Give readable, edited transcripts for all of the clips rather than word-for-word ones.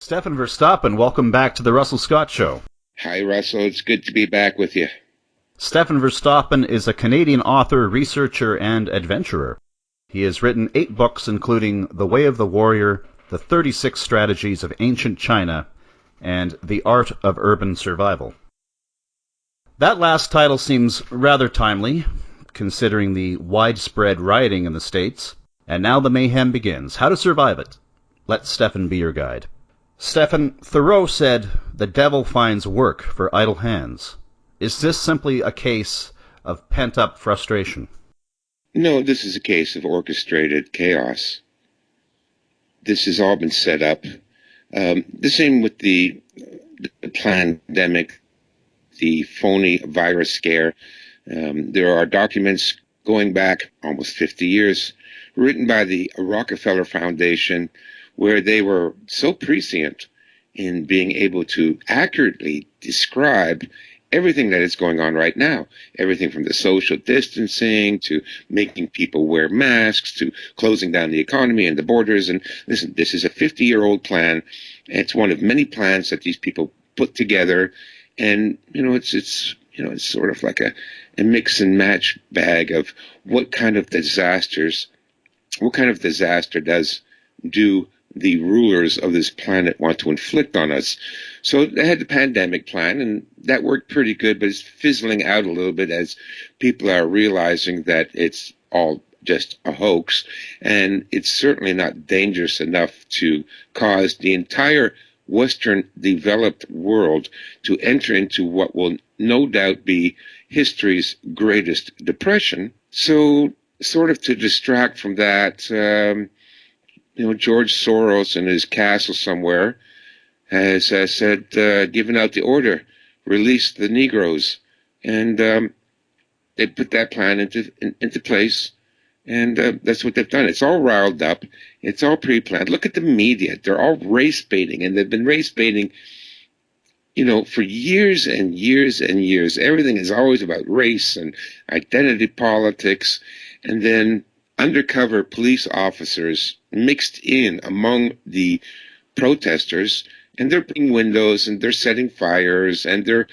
Stefan Verstappen, welcome back to the Russell Scott Show. Hi, Russell. It's good to be back with you. Stefan Verstappen is a Canadian author, researcher, and adventurer. He has written 8 books, including The Way of the Warrior, The 36 Strategies of Ancient China, and The Art of Urban Survival. That last title seems rather timely, considering the widespread rioting in the States. And now the mayhem begins. How to survive it? Let Stefan be your guide. Stefan, Thoreau said, "The devil finds work for idle hands." Is this simply a case of pent-up frustration? No, this is a case of orchestrated chaos. This has all been set up. The same with the pandemic, the phony virus scare. There are documents going back almost 50 years written by the Rockefeller Foundation where they were so prescient in being able to accurately describe everything that is going on right now, everything from the social distancing to making people wear masks to closing down the economy and the borders. And listen, this is a 50-year-old plan. It's one of many plans that these people put together. And, it's sort of like a mix and match bag of what kind of disaster do the rulers of this planet want to inflict on us. So they had the pandemic plan, and that worked pretty good, but it's fizzling out a little bit as people are realizing that it's all just a hoax, and it's certainly not dangerous enough to cause the entire Western developed world to enter into what will no doubt be history's greatest depression. So sort of to distract from that, George Soros in his castle somewhere has said, given out the order, release the Negroes. And they put that plan into place. And that's what they've done. It's all riled up. It's all pre-planned. Look at the media. They're all race baiting. And they've been race baiting, for years and years and years. Everything is always about race and identity politics. And then undercover police officers mixed in among the protesters, and they're breaking windows and they're setting fires and they're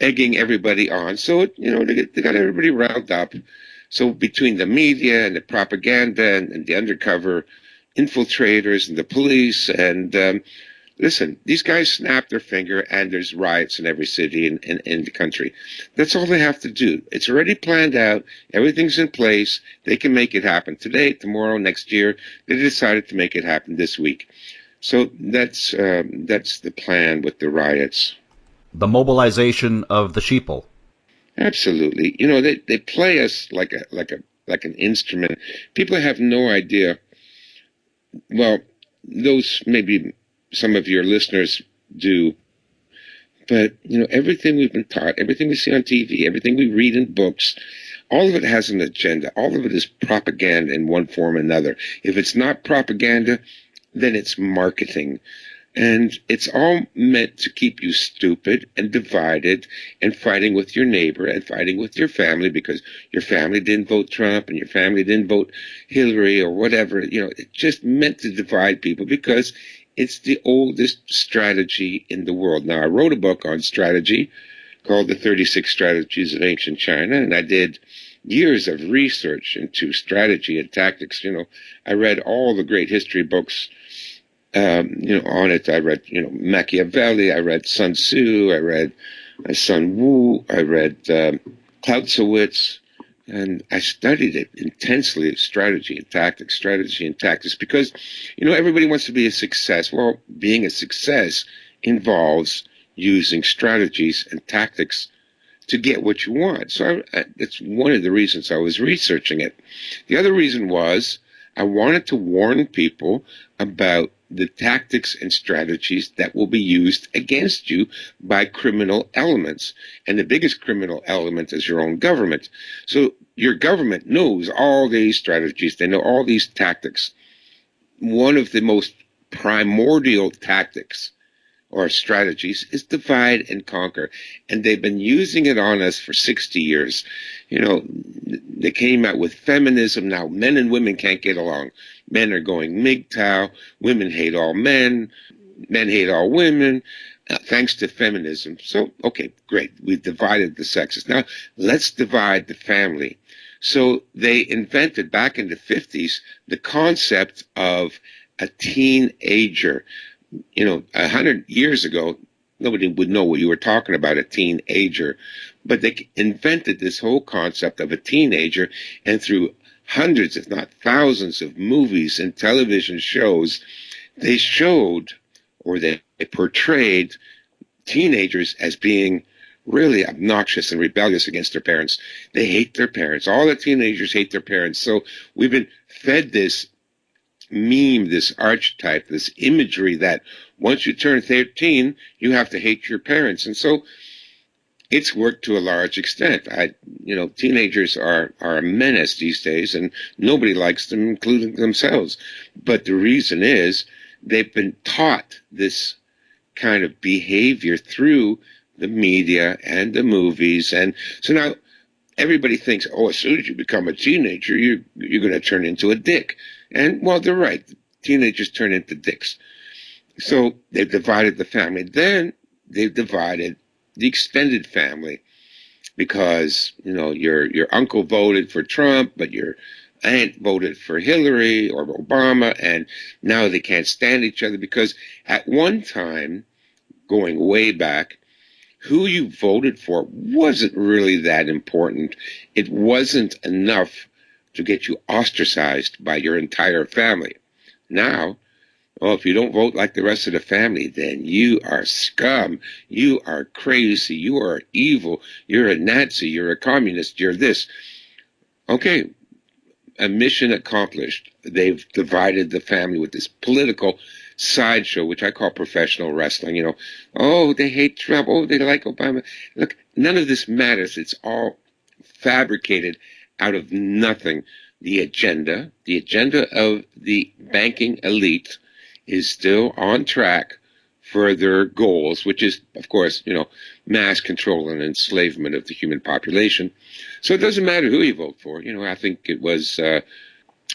egging everybody on. So, they got everybody riled up. So between the media and the propaganda and the undercover infiltrators and the police and listen, these guys snap their finger and there's riots in every city in the country. That's all they have to do. It's already planned out. Everything's in place. They can make it happen today, tomorrow, next year. They decided to make it happen this week. So that's the plan with the riots. The mobilization of the sheeple. Absolutely. They play us like an instrument. People have no idea. Well, those maybe some of your listeners do, but everything we've been taught, everything we see on TV, everything we read in books, all of it has an agenda. All of it is propaganda in one form or another. If it's not propaganda, then it's marketing. And it's all meant to keep you stupid and divided and fighting with your neighbor and fighting with your family because your family didn't vote Trump and your family didn't vote Hillary or whatever. It's just meant to divide people because it's the oldest strategy in the world. Now, I wrote a book on strategy called The 36 Strategies of Ancient China, and I did years of research into strategy and tactics. I read all the great history books, on it. I read, Machiavelli, I read Sun Tzu, I read Sun Wu, I read Clausewitz, and I studied it intensely, strategy and tactics, because, everybody wants to be a success. Well, being a success involves using strategies and tactics to get what you want. So that's one of the reasons I was researching it. The other reason was I wanted to warn people about the tactics and strategies that will be used against you by criminal elements. And the biggest criminal element is your own government. So your government knows all these strategies. They know all these tactics. One of the most primordial tactics or strategies is divide and conquer. And they've been using it on us for 60 years. They came out with feminism. Now men and women can't get along. Men are going MGTOW. Women hate all men. Men hate all women, thanks to feminism. So, okay, great. We've divided the sexes. Now, let's divide the family. So they invented back in the 50s the concept of a teenager. 100 years ago, nobody would know what you were talking about, a teenager. But they invented this whole concept of a teenager, and through hundreds, if not thousands, of movies and television shows, they showed or they portrayed teenagers as being really obnoxious and rebellious against their parents. They hate their parents. All the teenagers hate their parents. So we've been fed this meme, this archetype, this imagery that once you turn 13, you have to hate your parents. And so it's worked to a large extent. Teenagers are a menace these days, and nobody likes them, including themselves. But the reason is they've been taught this kind of behavior through the media and the movies. And so now everybody thinks, oh, as soon as you become a teenager, you're going to turn into a dick. And, well, they're right. Teenagers turn into dicks. So they've divided the family. Then they've divided the extended family because, your uncle voted for Trump, but your aunt voted for Hillary or Obama, and now they can't stand each other because at one time, going way back, who you voted for wasn't really that important. It wasn't enough to get you ostracized by your entire family. Now, if you don't vote like the rest of the family, then you are scum. You are crazy. You are evil. You're a Nazi. You're a communist. You're this. Okay, a mission accomplished. They've divided the family with this political sideshow, which I call professional wrestling. Oh, they hate Trump. Oh, they like Obama. Look, none of this matters. It's all fabricated out of nothing. The agenda of the banking elite is still on track for their goals, which is, of course, mass control and enslavement of the human population. So it doesn't matter who you vote for. I think it was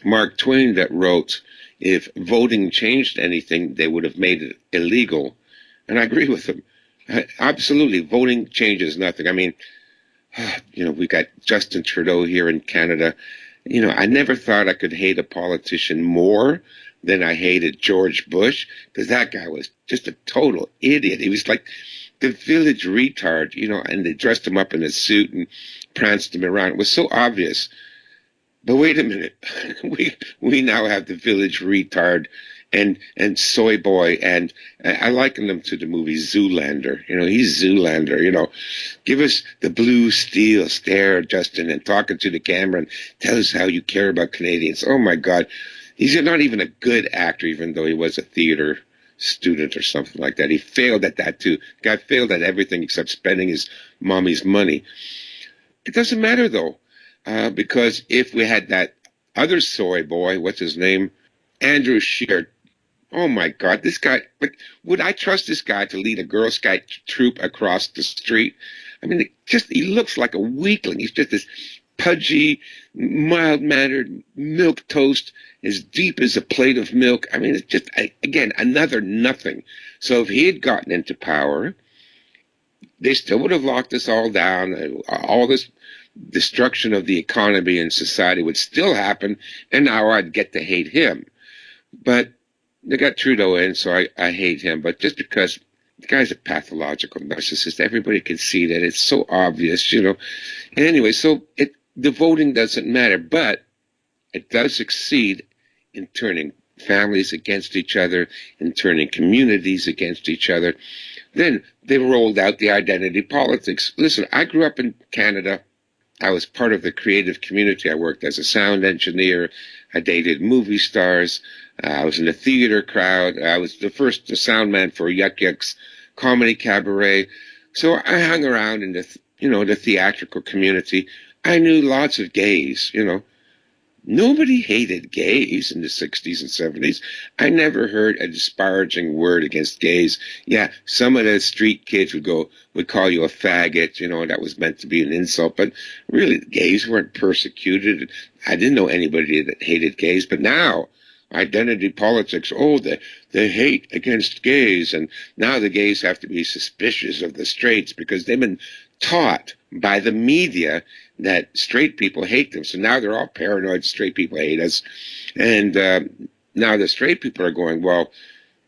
Mark Twain that wrote, if voting changed anything, they would have made it illegal. And I agree with him. Absolutely, voting changes nothing. I mean, we got Justin Trudeau here in Canada. I never thought I could hate a politician more than I hated George Bush, because that guy was just a total idiot. He was like the village retard, and they dressed him up in a suit and pranced him around. It was so obvious. But wait a minute, we now have the village retard and soy boy, and I liken them to the movie Zoolander. He's Zoolander. Give us the blue steel stare, Justin, and talking to the camera and tell us how you care about Canadians. Oh my God, he's not even a good actor, even though he was a theater student or something like that. He failed at that too. The guy failed at everything except spending his mommy's money. It doesn't matter though. Because if we had that other soy boy, what's his name? Andrew Scheer. Oh my God, this guy, but would I trust this guy to lead a Girl Scout troop across the street? I mean, he looks like a weakling. He's just this pudgy, mild-mannered milk toast, as deep as a plate of milk. I mean, it's just, again, another nothing. So if he had gotten into power, they still would have locked us all down. All this destruction of the economy and society would still happen, and now I'd get to hate him. But they got Trudeau in, so I hate him. But just because the guy's a pathological narcissist, everybody can see that. It's so obvious, And anyway, so the voting doesn't matter, but it does succeed in turning families against each other, in turning communities against each other. Then they rolled out the identity politics. Listen, I grew up in Canada. I was part of the creative community. I worked as a sound engineer. I dated movie stars. I was in the theater crowd. I was the first sound man for Yuck Yuck's comedy cabaret. So I hung around in the theatrical community. I knew lots of gays, Nobody hated gays in the 60s and 70s. I never heard a disparaging word against gays. Yeah, some of the street kids would call you a faggot, that was meant to be an insult. But really, gays weren't persecuted. I didn't know anybody that hated gays. But now, identity politics. Oh, the hate against gays, and now the gays have to be suspicious of the straights because they've been taught by the media that straight people hate them. So now they're all paranoid. Straight people hate us, and now the straight people are going, well,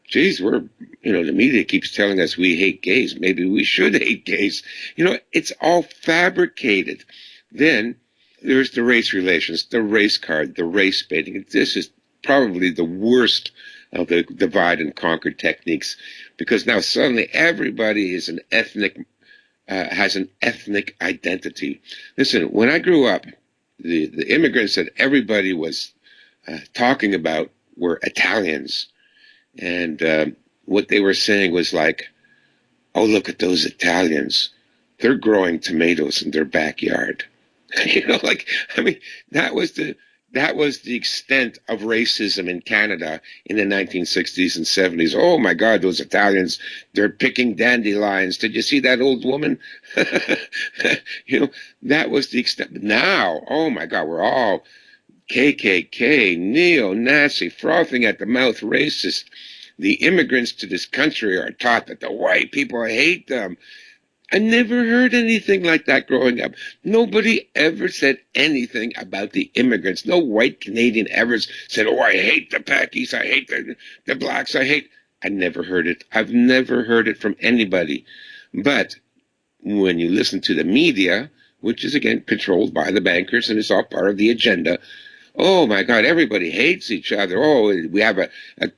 geez, the media keeps telling us we hate gays. Maybe we should hate gays. It's all fabricated. Then there's the race relations, the race card, the race baiting. This is probably the worst of the divide and conquer techniques, because now suddenly everybody is has an ethnic identity. Listen, when I grew up, the immigrants that everybody was talking about were Italians. And what they were saying was like, oh, look at those Italians. They're growing tomatoes in their backyard. That was the extent of racism in Canada in the 1960s and 70s. Oh, my God, those Italians, they're picking dandelions. Did you see that old woman? That was the extent. Now, oh, my God, we're all KKK, neo-Nazi, frothing at the mouth racist. The immigrants to this country are taught that the white people hate them. I never heard anything like that growing up. Nobody ever said anything about the immigrants. No white Canadian ever said, oh, I hate the Pakis, I hate the blacks, I hate. I never heard it. I've never heard it from anybody. But when you listen to the media, which is, again, controlled by the bankers and it's all part of the agenda, oh, my God, everybody hates each other. Oh, we have a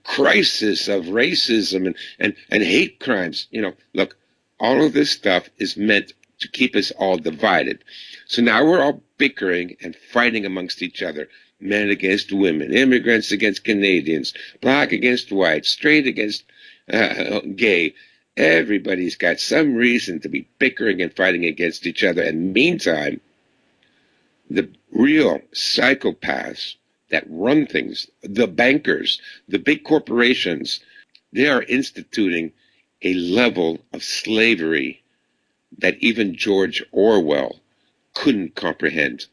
crisis of racism and hate crimes. Look, all of this stuff is meant to keep us all divided. So now we're all bickering and fighting amongst each other. Men against women, immigrants against Canadians, black against white, straight against gay. Everybody's got some reason to be bickering and fighting against each other. And meantime, the real psychopaths that run things, the bankers, the big corporations, they are instituting a level of slavery that even George Orwell couldn't comprehend.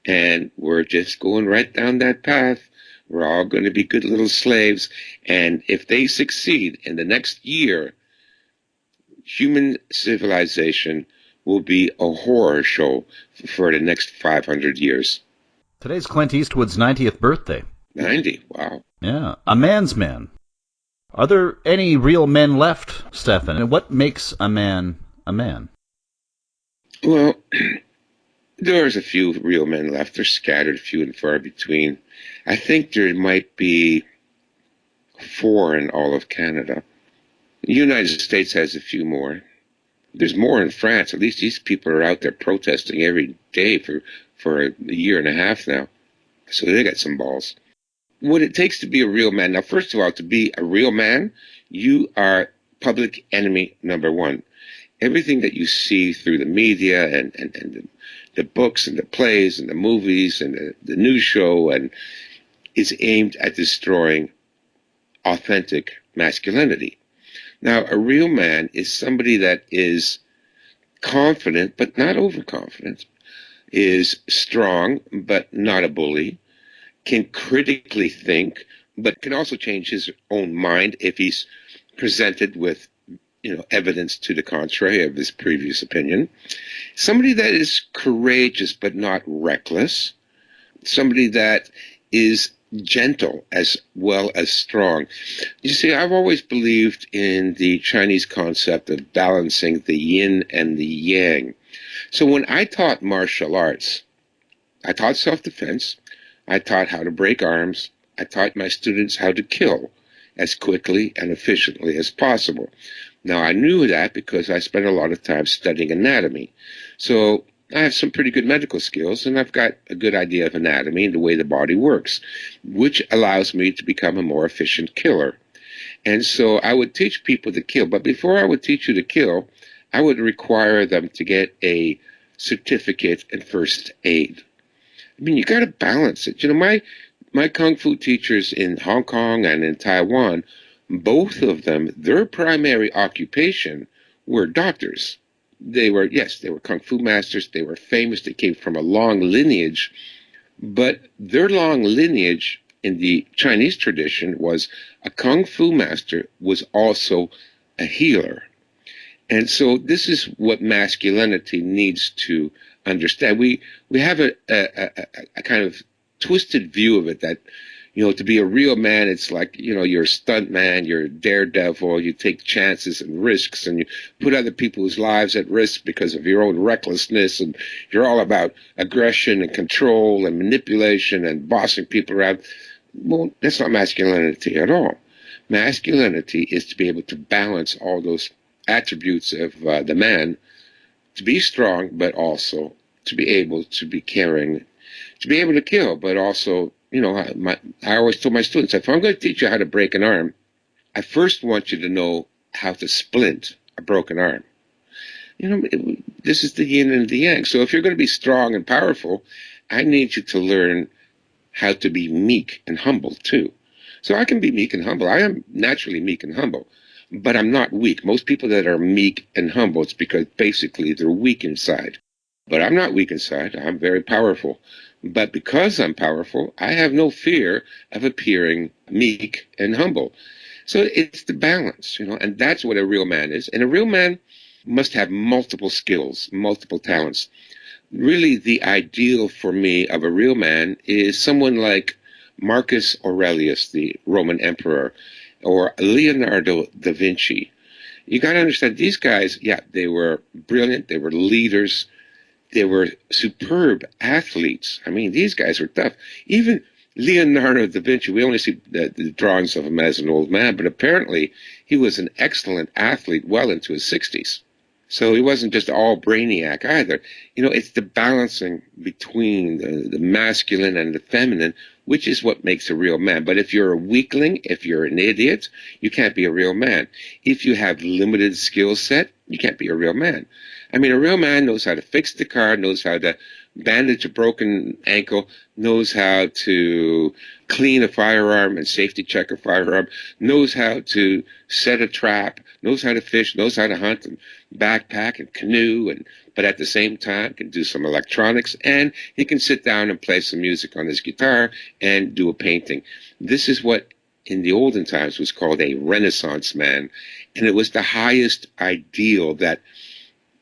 And we're just going right down that path. We're all going to be good little slaves. And if they succeed in the next year, human civilization will be a horror show for the next 500 years. Today's Clint Eastwood's 90th birthday. 90, wow. Yeah, a man's man. Are there any real men left, Stefan? And what makes a man a man? Well, there's a few real men left. They're scattered, few and far between. I think there might be 4 in all of Canada. The United States has a few more. There's more in France. At least these people are out there protesting every day for a year and a half now. So they got some balls. What it takes to be a real man. Now, first of all, to be a real man, you are public enemy number 1. Everything that you see through the media and the books and the plays and the movies and the news show and is aimed at destroying authentic masculinity. Now, a real man is somebody that is confident but not overconfident, is strong but not a bully, can critically think but can also change his own mind if he's presented with evidence to the contrary of his previous opinion. Somebody that is courageous but not reckless. Somebody that is gentle as well as strong. You see, I've always believed in the Chinese concept of balancing the yin and the yang. So when I taught martial arts, I taught self-defense, I taught how to break arms, I taught my students how to kill as quickly and efficiently as possible. Now, I knew that because I spent a lot of time studying anatomy. So I have some pretty good medical skills, and I've got a good idea of anatomy and the way the body works, which allows me to become a more efficient killer. And so I would teach people to kill. But before I would teach you to kill, I would require them to get a certificate in first aid. I mean, you got to balance it. My Kung Fu teachers in Hong Kong and in Taiwan, both of them, their primary occupation were doctors. They were Kung Fu masters. They were famous. They came from a long lineage. But their long lineage in the Chinese tradition was a kung fu master was also a healer. And so this is what masculinity needs to understand. We have a kind of twisted view of it that, to be a real man, it's like, you're a stunt man, you're a daredevil, you take chances and risks, and you put other people's lives at risk because of your own recklessness, and you're all about aggression and control and manipulation and bossing people around. Well, that's not masculinity at all. Masculinity is to be able to balance all those attributes of the man, to be strong, but also to be able to be caring, to be able to kill, but also, I always told my students, if I'm going to teach you how to break an arm, I first want you to know how to splint a broken arm. This is the yin and the yang. So if you're going to be strong and powerful, I need you to learn how to be meek and humble too. So I can be meek and humble. I am naturally meek and humble, but I'm not weak. Most people that are meek and humble, it's because basically they're weak inside. But I'm not weak inside. I'm very powerful. But because I'm powerful, I have no fear of appearing meek and humble. So it's the balance, and that's what a real man is. And a real man must have multiple skills, multiple talents. Really, the ideal for me of a real man is someone like Marcus Aurelius, the Roman emperor, or Leonardo da Vinci. You got to understand, these guys, yeah, they were brilliant, they were leaders, they were superb athletes. I mean, these guys were tough. Even Leonardo da Vinci, we only see the drawings of him as an old man, but apparently he was an excellent athlete well into his 60s. So he wasn't just all brainiac either. It's the balancing between the masculine and the feminine, which is what makes a real man. But if you're a weakling, if you're an idiot, you can't be a real man. If you have limited skill set, you can't be a real man. I mean, a real man knows how to fix the car, knows how to bandage a broken ankle, knows how to clean a firearm and safety check a firearm, knows how to set a trap, knows how to fish, knows how to hunt and backpack and canoe, but at the same time can do some electronics, and he can sit down and play some music on his guitar and do a painting. This is what in the olden times was called a Renaissance man, and it was the highest ideal that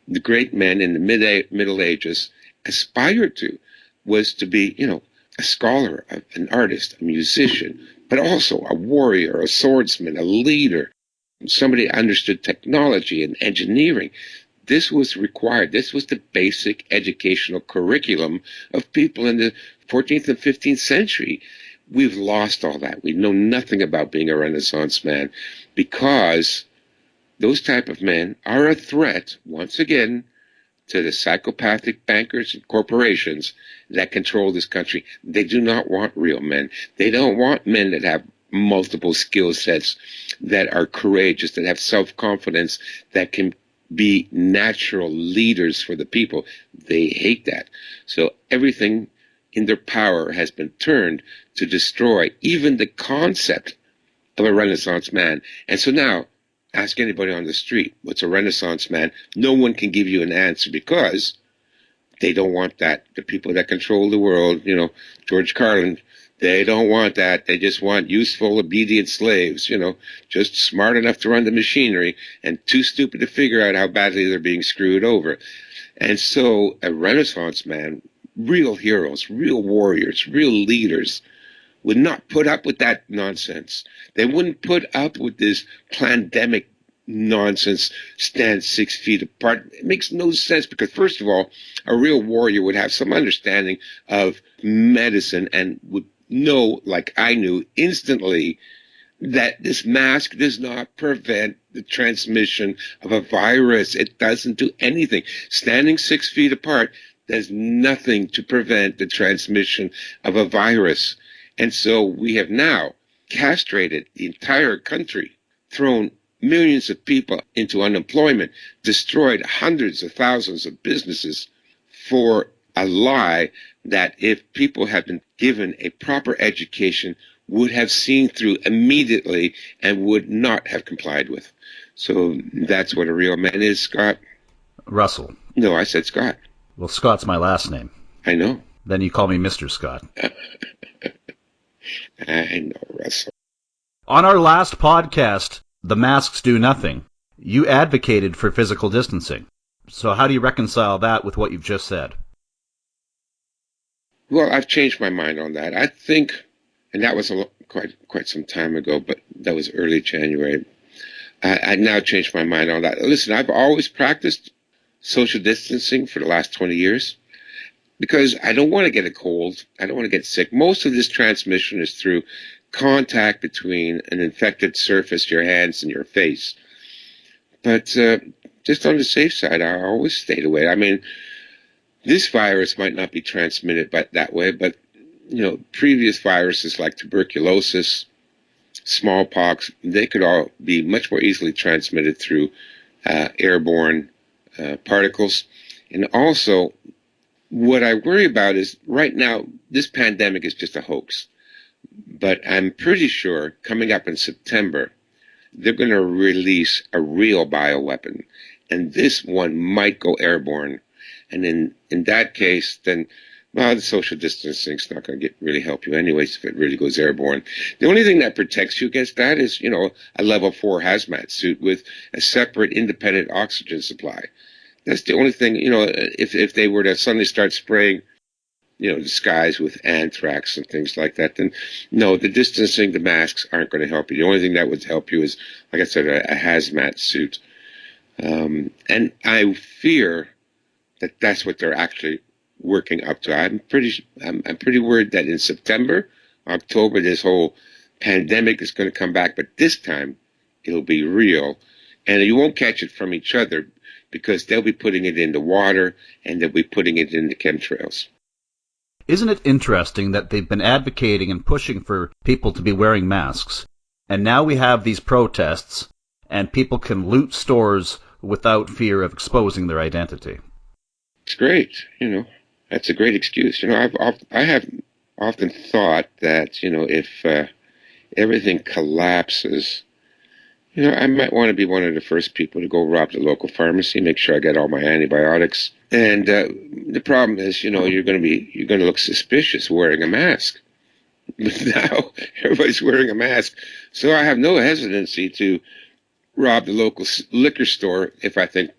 the great men in the Middle Ages aspired to, was to be, a scholar, an artist, a musician, but also a warrior, a swordsman, a leader, somebody who understood technology and engineering. This was required. This was the basic educational curriculum of people in the 14th and 15th century. We've lost all that. We know nothing about being a Renaissance man because those type of men are a threat, once again, to the psychopathic bankers and corporations that control this country. They do not want real men. They don't want men that have multiple skill sets, that are courageous, that have self-confidence, that can be natural leaders for the people. They hate that. So everything in their power has been turned to destroy even the concept of a Renaissance man. And so now, ask anybody on the street, what's a Renaissance man? No one can give you an answer because they don't want that. The people that control the world, George Carlin, they don't want that. They just want useful, obedient slaves, just smart enough to run the machinery and too stupid to figure out how badly they're being screwed over. And so a Renaissance man, real heroes, real warriors, real leaders, would not put up with that nonsense. They wouldn't put up with this pandemic nonsense, stand 6 feet apart. It makes no sense because, first of all, a real warrior would have some understanding of medicine and would know, like I knew instantly, that this mask does not prevent the transmission of a virus. It doesn't do anything. Standing 6 feet apart does nothing to prevent the transmission of a virus. And so we have now castrated the entire country, thrown millions of people into unemployment, destroyed hundreds of thousands of businesses for a lie that if people had been given a proper education would have seen through immediately and would not have complied with. So that's what a real man is, Scott. Russell. No, I said Scott. Well, Scott's my last name. I know. Then you call me Mr. Scott. I know, Russell. On our last podcast, the masks do nothing. You advocated for physical distancing. So how do you reconcile that with what you've just said? Well, I've changed my mind on that. I think, and that was quite some time ago, but that was early January. I now changed my mind on that. Listen, I've always practiced social distancing for the last 20 years because I don't want to get a cold. I don't want to get sick. Most of this transmission is through contact between an infected surface, your hands and your face. But just on the safe side, I always stayed away. I mean, this virus might not be transmitted by that way, but previous viruses like tuberculosis, smallpox, they could all be much more easily transmitted through airborne particles. And also, what I worry about is right now, this pandemic is just a hoax. But I'm pretty sure coming up in September, they're going to release a real bioweapon. And this one might go airborne. And in that case, then, well, the social distancing is not going to really help you anyways if it really goes airborne. The only thing that protects you against that is, a level 4 hazmat suit with a separate independent oxygen supply. That's the only thing, if they were to suddenly start spraying, the skies with anthrax and things like that, then no, the distancing, the masks aren't going to help you. The only thing that would help you is, like I said, a hazmat suit. And I fear that that's what they're actually working up to. I'm pretty worried that in September, October, this whole pandemic is going to come back, but this time it'll be real, and you won't catch it from each other because they'll be putting it in the water and they'll be putting it in the chemtrails. Isn't it interesting that they've been advocating and pushing for people to be wearing masks, and now we have these protests, and people can loot stores without fear of exposing their identity? It's great, That's a great excuse. I have often thought that if everything collapses, I might want to be one of the first people to go rob the local pharmacy, make sure I get all my antibiotics. And the problem is, you're going to look suspicious wearing a mask. But now everybody's wearing a mask, so I have no hesitancy to rob the local liquor store if I think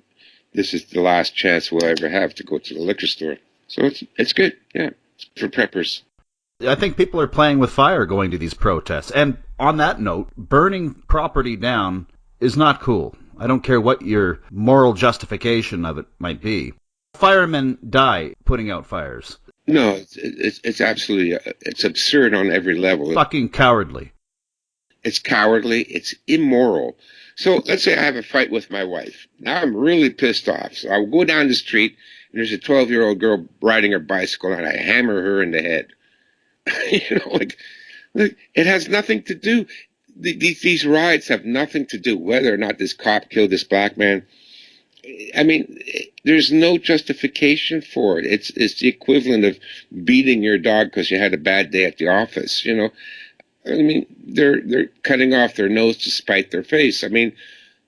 this is the last chance we'll ever have to go to the liquor store. So it's good, yeah, it's for preppers. I think people are playing with fire going to these protests. And on that note, burning property down is not cool. I don't care what your moral justification of it might be. Firemen die putting out fires. No, it's absolutely, it's absurd on every level. Fucking cowardly. It's cowardly. It's immoral. So let's say I have a fight with my wife. Now I'm really pissed off. So I'll go down the street and there's a 12-year-old girl riding her bicycle and I hammer her in the head. Like it has nothing to do. These riots have nothing to do whether or not this cop killed this black man. I mean, there's no justification for it. It's the equivalent of beating your dog because you had a bad day at the office. I mean, they're cutting off their nose to spite their face. I mean,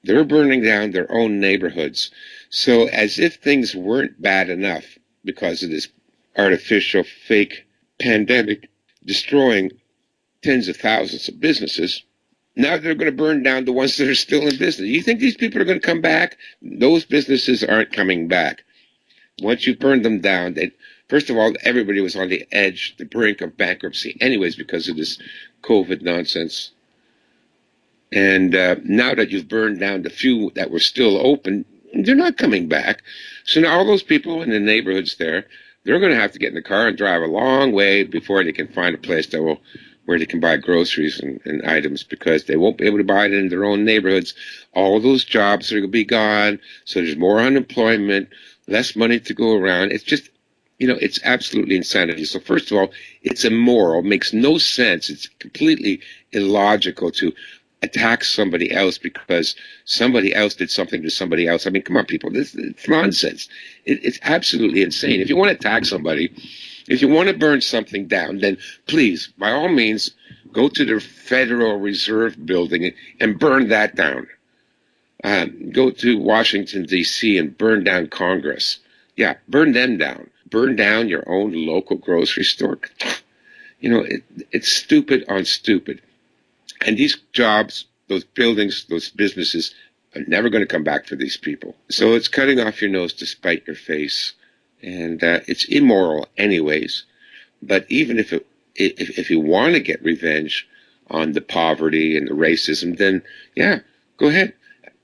they're burning down their own neighborhoods. So as if things weren't bad enough because of this artificial fake pandemic destroying tens of thousands of businesses, now they're going to burn down the ones that are still in business. You think these people are going to come back? Those businesses aren't coming back. Once you burn them down, first of all, everybody was on the edge, the brink of bankruptcy anyways because of this COVID nonsense. And now that you've burned down the few that were still open, they're not coming back. So now all those people in the neighborhoods there, they're going to have to get in the car and drive a long way before they can find a place where they can buy groceries and items because they won't be able to buy it in their own neighborhoods. All those jobs are going to be gone. So there's more unemployment, less money to go around. It's just, it's absolutely insanity. So first of all, it's immoral, makes no sense. It's completely illogical to attack somebody else because somebody else did something to somebody else. I mean, come on, people, it's nonsense. It's absolutely insane. If you want to attack somebody, if you want to burn something down, then please, by all means, go to the Federal Reserve building and burn that down. Go to Washington, D.C. and burn down Congress. Yeah, burn them down. Burn down your own local grocery store. It's stupid on stupid. And these jobs, those buildings, those businesses are never going to come back for these people. So it's cutting off your nose to spite your face. And it's immoral anyways. But even if you want to get revenge on the poverty and the racism, then yeah, go ahead.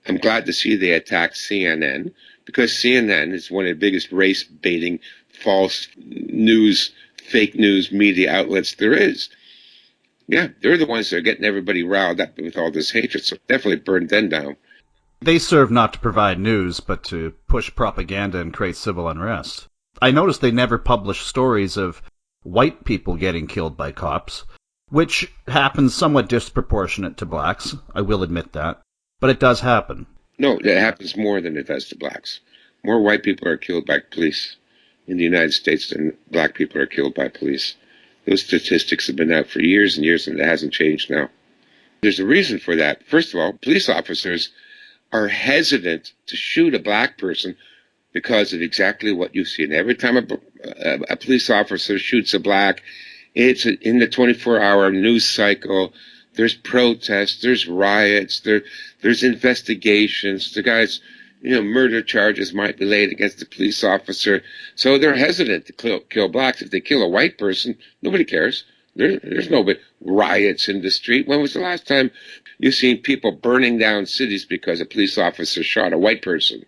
I'm glad to see they attacked CNN, because CNN is one of the biggest race baiting, false news, fake news media outlets there is. Yeah, they're the ones that are getting everybody riled up with all this hatred, so definitely burn them down. They serve not to provide news, but to push propaganda and create civil unrest. I noticed they never publish stories of white people getting killed by cops, which happens somewhat disproportionate to blacks, I will admit that, but it does happen. No, it happens more than it does to blacks. More white people are killed by police in the United States than black people are killed by police. Those statistics have been out for years and years, and it hasn't changed now. There's a reason for that. First of all, police officers are hesitant to shoot a black person because of exactly what you've seen. Every time a police officer shoots a black, it's in the 24-hour news cycle. There's protests, there's riots, there's investigations. The guy's, murder charges might be laid against the police officer. So they're hesitant to kill blacks. If they kill a white person, nobody cares. There's no riots in the street. When was the last time you've seen people burning down cities because a police officer shot a white person?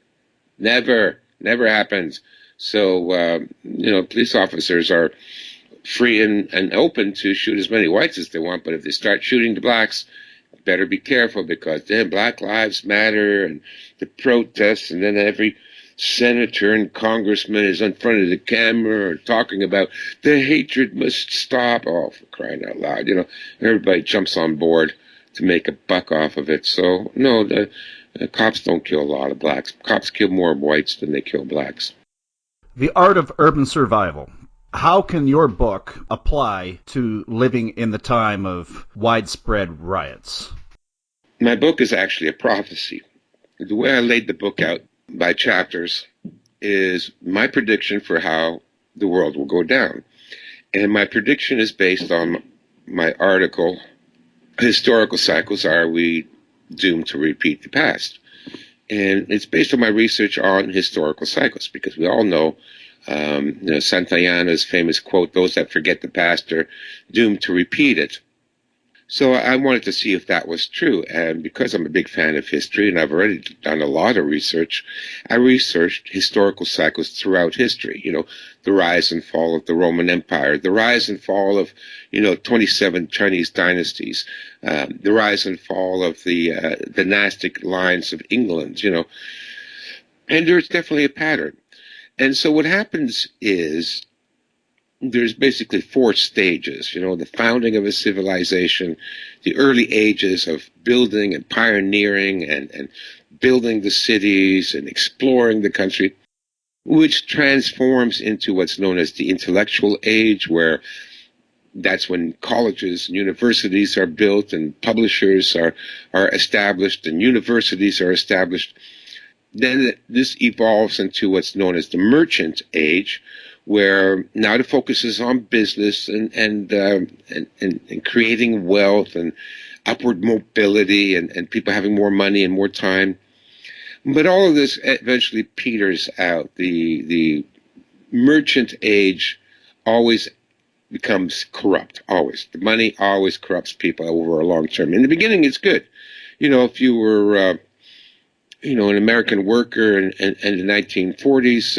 Never happens. So, police officers are free and open to shoot as many whites as they want, but if they start shooting the blacks, better be careful, because then Black Lives Matter and the protests, and then every senator and congressman is in front of the camera or talking about the hatred must stop. Oh, for crying out loud. Everybody jumps on board to make a buck off of it. So, no, the cops don't kill a lot of blacks. Cops kill more whites than they kill blacks. The Art of Urban Survival. How can your book apply to living in the time of widespread riots? My book is actually a prophecy. The way I laid the book out by chapters is my prediction for how the world will go down. And my prediction is based on my article, Historical Cycles, Are We Doomed to Repeat the Past? And it's based on my research on historical cycles, because we all know Santayana's famous quote, "Those that forget the past are doomed to repeat it." So I wanted to see if that was true. And because I'm a big fan of history and I've already done a lot of research, I researched historical cycles throughout history. The rise and fall of the Roman Empire, the rise and fall of, 27 Chinese dynasties, the rise and fall of the dynastic lines of England, and there's definitely a pattern. And so what happens is there's basically 4 stages, the founding of a civilization, the early ages of building and pioneering and building the cities and exploring the country, which transforms into what's known as the intellectual age, where that's when colleges and universities are built and publishers are established and universities are established. Then this evolves into what's known as the merchant age, where now the focus is on business and creating wealth and upward mobility and people having more money and more time. But all of this eventually peters out. The merchant age always becomes corrupt, always. The money always corrupts people over a long term. In the beginning, it's good. If you were an American worker in the 1940s,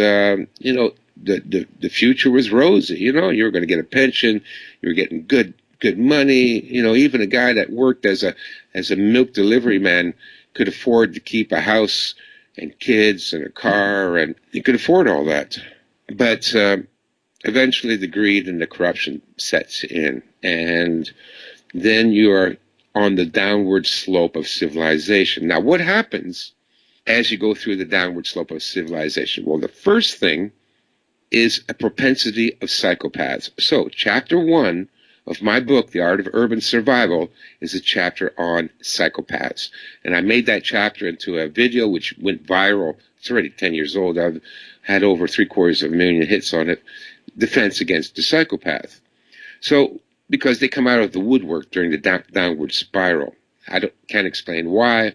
the future was rosy. You were going to get a pension, you were getting good money. Even a guy that worked as a milk delivery man could afford to keep a house and kids and a car, and he could afford all that. But eventually the greed and the corruption sets in, and then you are on the downward slope of civilization. Now, what happens as you go through the downward slope of civilization? Well, the first thing is a propensity of psychopaths. So, chapter 1 of my book, The Art of Urban Survival, is a chapter on psychopaths. And I made that chapter into a video which went viral. It's already 10 years old. I've had over 750,000 hits on it. Defense Against the Psychopath. So, because they come out of the woodwork during the downward spiral. Can't explain why,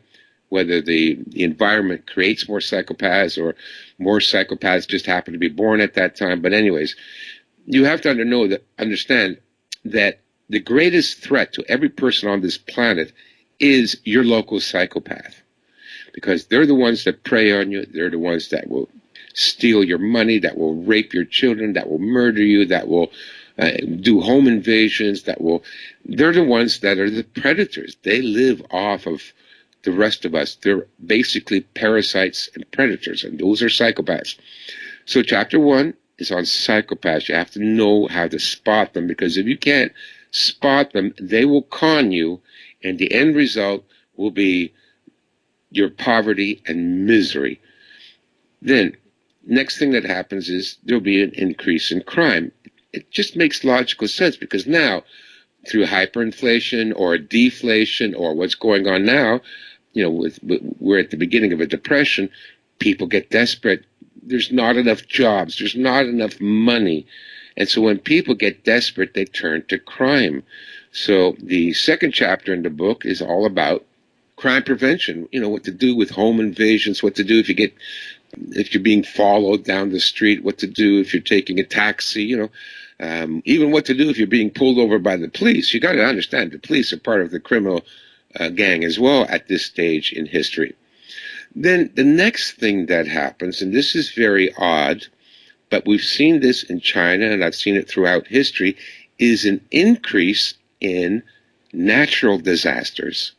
whether the environment creates more psychopaths or more psychopaths just happen to be born at that time. But anyways, you have to understand that the greatest threat to every person on this planet is your local psychopath, because they're the ones that prey on you. They're the ones that will steal your money, that will rape your children, that will murder you, that will do home invasions, they're the ones that are the predators. They live off of the rest of us. They're basically parasites and predators, and those are psychopaths. So chapter 1 is on psychopaths. You have to know how to spot them, because if you can't spot them, they will con you, and the end result will be your poverty and misery. Then, next thing that happens is there'll be an increase in crime. It just makes logical sense, because now, through hyperinflation or deflation or what's going on now, we're at the beginning of a depression. People get desperate. There's not enough jobs. There's not enough money. And so when people get desperate, they turn to crime. So the second chapter in the book is all about crime prevention. What to do with home invasions, what to do if you're being followed down the street, what to do if you're taking a taxi, even what to do if you're being pulled over by the police. You got to understand, the police are part of the criminal gang as well at this stage in history. Then the next thing that happens, and this is very odd, but we've seen this in China, and I've seen it throughout history, is an increase in natural disasters.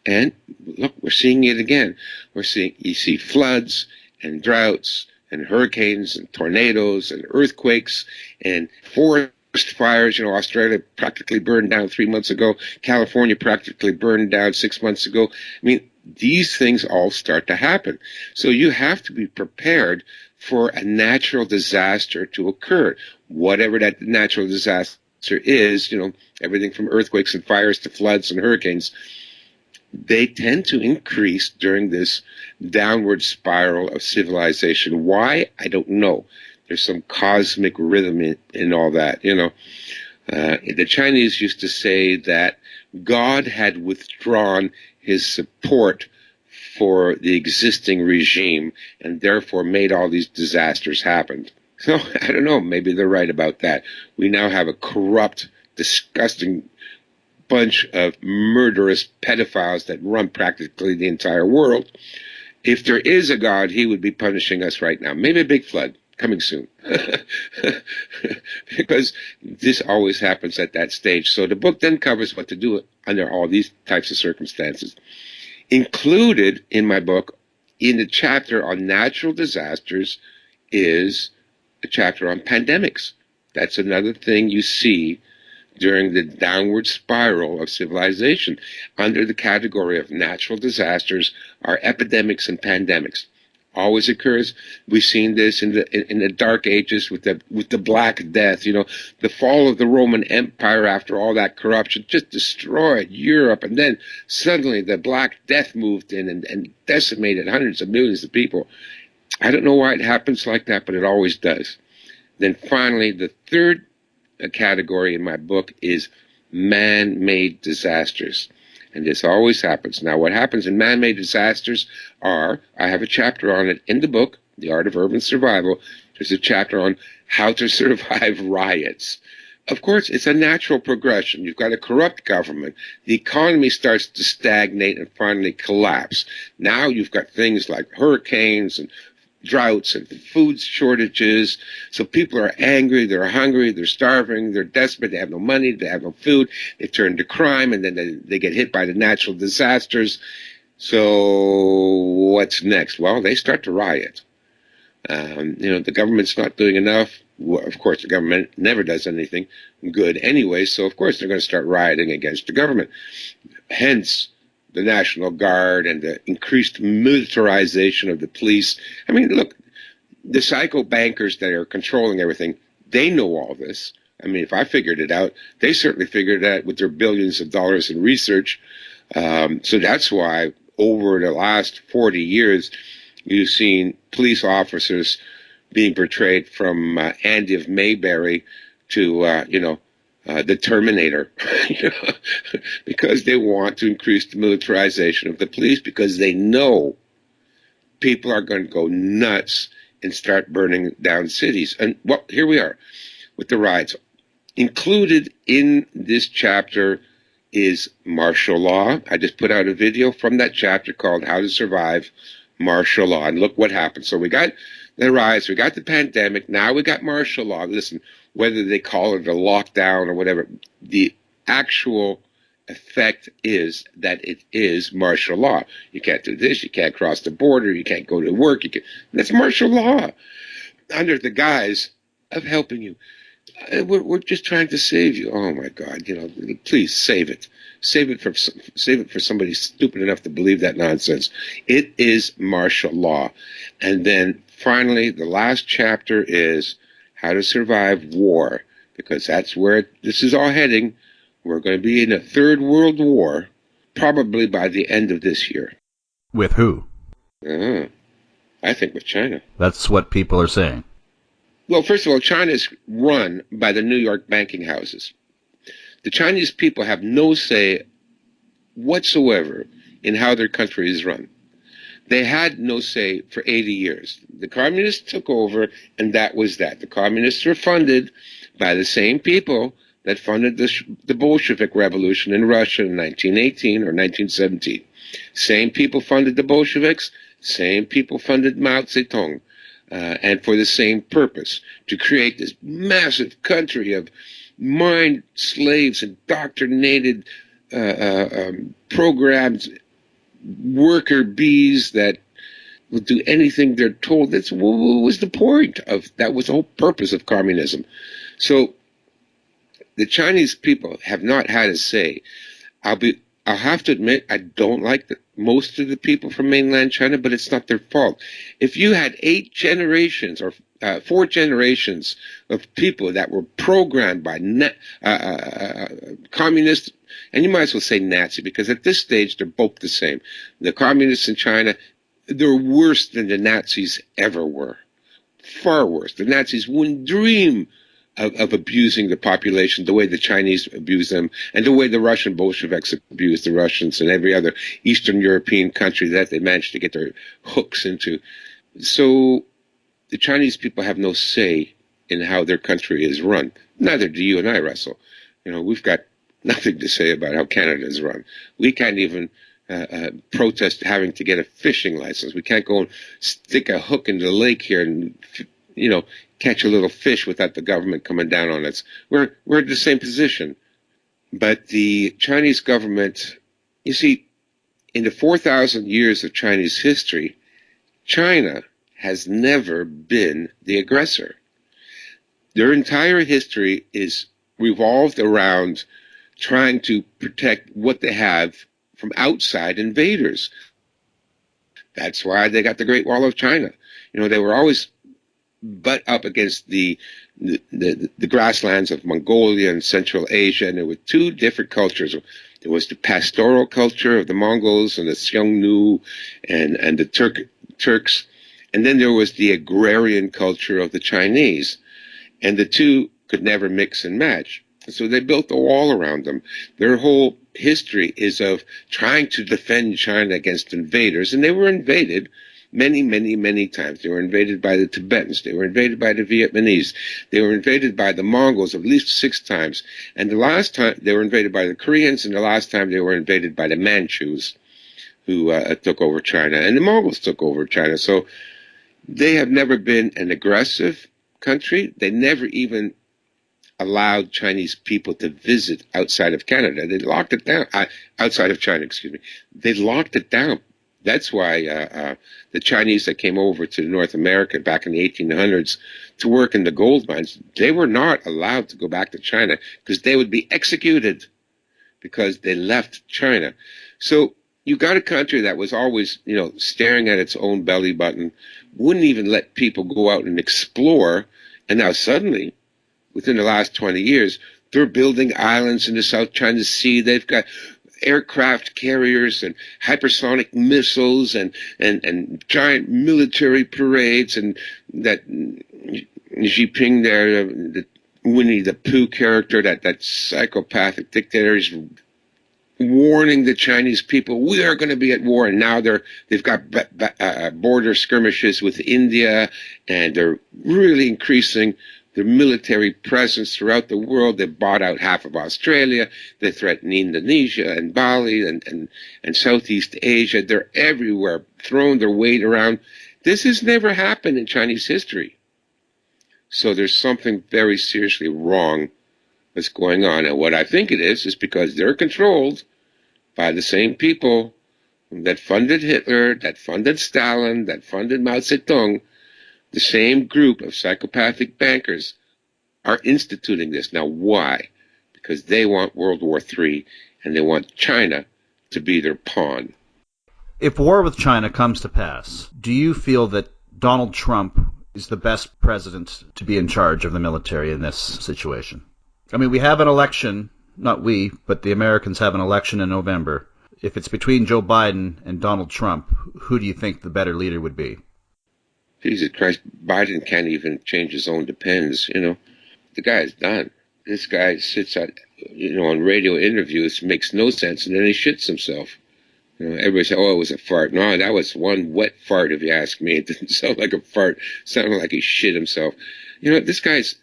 And look, we're seeing it again. You see floods and droughts and hurricanes and tornadoes and earthquakes and forest fires. Australia practically burned down 3 months ago. California practically burned down 6 months ago. I mean, these things all start to happen. So you have to be prepared for a natural disaster to occur, whatever that natural disaster is, everything from earthquakes and fires to floods and hurricanes. They tend to increase during this downward spiral of civilization. Why? I don't know. There's some cosmic rhythm in all that. The Chinese used to say that God had withdrawn his support for the existing regime and therefore made all these disasters happen. So I don't know. Maybe they're right about that. We now have a corrupt, disgusting bunch of murderous pedophiles that run practically the entire world. If there is a God, he would be punishing us right now. Maybe a big flood coming soon. Because this always happens at that stage. So the book then covers what to do under all these types of circumstances. Included in my book, in the chapter on natural disasters, is a chapter on pandemics. That's another thing you see during the downward spiral of civilization. Under the category of natural disasters are epidemics and pandemics. Always occurs. We've seen this in the Dark Ages with the Black Death. The fall of the Roman Empire after all that corruption just destroyed Europe, and then suddenly the Black Death moved in and decimated hundreds of millions of people. I don't know why it happens like that, but it always does. Then finally, the third category in my book is man-made disasters. And this always happens. Now, what happens in man-made disasters I have a chapter on it in the book, The Art of Urban Survival. There's a chapter on how to survive riots. Of course, it's a natural progression. You've got a corrupt government. The economy starts to stagnate and finally collapse. Now you've got things like hurricanes and droughts and food shortages. So people are angry, they're hungry, they're starving, they're desperate, they have no money, they have no food, they turn to crime, and then they get hit by the natural disasters. So what's next? Well, they start to riot. The government's not doing enough. Well, of course, the government never does anything good anyway, so of course they're going to start rioting against the government. Hence, the National Guard and the increased militarization of the police. I mean, look, the psycho bankers that are controlling everything, they know all this. I mean, if I figured it out, they certainly figured it out with their billions of dollars in research. So that's why over the last 40 years, you've seen police officers being portrayed from Andy of Mayberry to, the Terminator, you know, because they want to increase the militarization of the police, because they know people are going to go nuts and start burning down cities. And well, here we are with the riots. Included in this chapter is martial law. I just put out a video from that chapter called How to Survive Martial Law. And look what happened. So we got the riots, we got the pandemic, now we got martial law. Listen, whether they call it a lockdown or whatever, the actual effect is that it is martial law. You can't do this, you can't cross the border, you can't go to work, that's martial law under the guise of helping you. We're just trying to save you. Oh my God! Please save it. Save it for somebody stupid enough to believe that nonsense. It is martial law. And then finally, the last chapter is how to survive war, because that's where this is all heading. We're going to be in a third world war, probably by the end of this year. With who? I think with China. That's what people are saying. Well, first of all, China is run by the New York banking houses. The Chinese people have no say whatsoever in how their country is run. They had no say for 80 years. The communists took over, and that was that. The communists were funded by the same people that funded the Bolshevik Revolution in Russia in 1918 or 1917. Same people funded the Bolsheviks, same people funded Mao Zedong. And for the same purpose, to create this massive country of mind slaves, indoctrinated programmed worker bees that will do anything they're told. That's what was the point of that. Was the whole purpose of communism. So the Chinese people have not had a say. I'll have to admit, I don't like most of the people from mainland China, but it's not their fault. If you had 8 generations or 4 generations of people that were programmed by communists, and you might as well say Nazi, because at this stage they're both the same. The communists in China, they're worse than the Nazis ever were. Far worse. The Nazis wouldn't dream of abusing the population the way the Chinese abuse them, and the way the Russian Bolsheviks abuse the Russians and every other Eastern European country that they managed to get their hooks into. So the Chinese people have no say in how their country is run. Neither do you and I, Russell. We've got nothing to say about how Canada is run. We can't even protest having to get a fishing license. We can't go and stick a hook in the lake here and catch a little fish without the government coming down on us. We're in the same position. But the Chinese government, you see, in the 4,000 years of Chinese history, China has never been the aggressor. Their entire history is revolved around trying to protect what they have from outside invaders. That's why they got the Great Wall of China. They were always butt up against the grasslands of Mongolia and Central Asia, and there were 2 different cultures. There was the pastoral culture of the Mongols and the Xiongnu and the Turks, and then there was the agrarian culture of the Chinese, and the 2 could never mix and match. So they built a wall around them. Their whole history is of trying to defend China against invaders, and they were invaded many, many, many times. They were invaded by the Tibetans. They were invaded by the Vietnamese. They were invaded by the Mongols at least 6 times. And the last time they were invaded by the Koreans, and the last time they were invaded by the Manchus, who took over China. And the Mongols took over China. So they have never been an aggressive country. They never even allowed Chinese people to visit outside of Canada. They locked it down. Outside of China, excuse me. They locked it down. That's why the Chinese that came over to North America back in the 1800s to work in the gold mines, they were not allowed to go back to China because they would be executed because they left China. So you got a country that was always, staring at its own belly button, wouldn't even let people go out and explore, and now suddenly, within the last 20 years, they're building islands in the South China Sea. They've got aircraft carriers and hypersonic missiles and giant military parades, and that Xi Jinping there, Winnie the Pooh character, that psychopathic dictator, is warning the Chinese people, we are going to be at war. And now they've got border skirmishes with India, and they're really increasing their military presence throughout the world. They've bought out half of Australia. They threaten Indonesia and Bali and Southeast Asia. They're everywhere, throwing their weight around. This has never happened in Chinese history. So there's something very seriously wrong that's going on. And what I think it is because they're controlled by the same people that funded Hitler, that funded Stalin, that funded Mao Zedong. The same group of psychopathic bankers are instituting this. Now, why? Because they want World War III, and they want China to be their pawn. If war with China comes to pass, do you feel that Donald Trump is the best president to be in charge of the military in this situation? I mean, we have an election, not we, but the Americans have an election in November. If it's between Joe Biden and Donald Trump, who do you think the better leader would be? Jesus Christ, Biden can't even change his own depends, The guy is done. This guy sits on, on radio interviews, makes no sense, and then he shits himself. Everybody said, oh, it was a fart. No, that was one wet fart, if you ask me. It didn't sound like a fart. It sounded like he shit himself. This guy's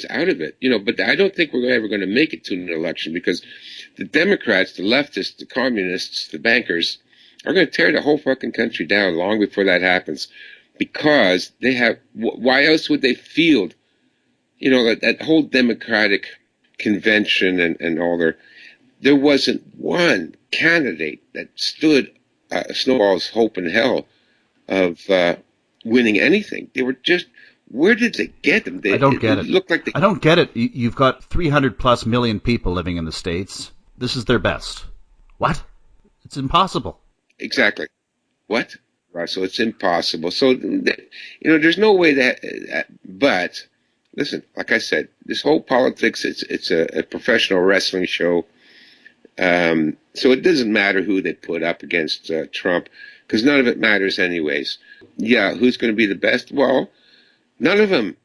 out of it. But I don't think we're ever going to make it to an election, because the Democrats, the leftists, the communists, the bankers are going to tear the whole fucking country down long before that happens, because they have. Why else would they field, that whole Democratic convention and all there wasn't one candidate that stood a snowball's hope in hell of winning anything. They were just, where did they get them? I don't get it. Looked like I don't get it. You've got 300 plus million people living in the States. This is their best. What? It's impossible. Exactly. What? So it's impossible. So, there's no way that, but listen, like I said, this whole politics, it's a professional wrestling show. So it doesn't matter who they put up against Trump, because none of it matters anyways. Yeah, who's going to be the best? Well, none of them.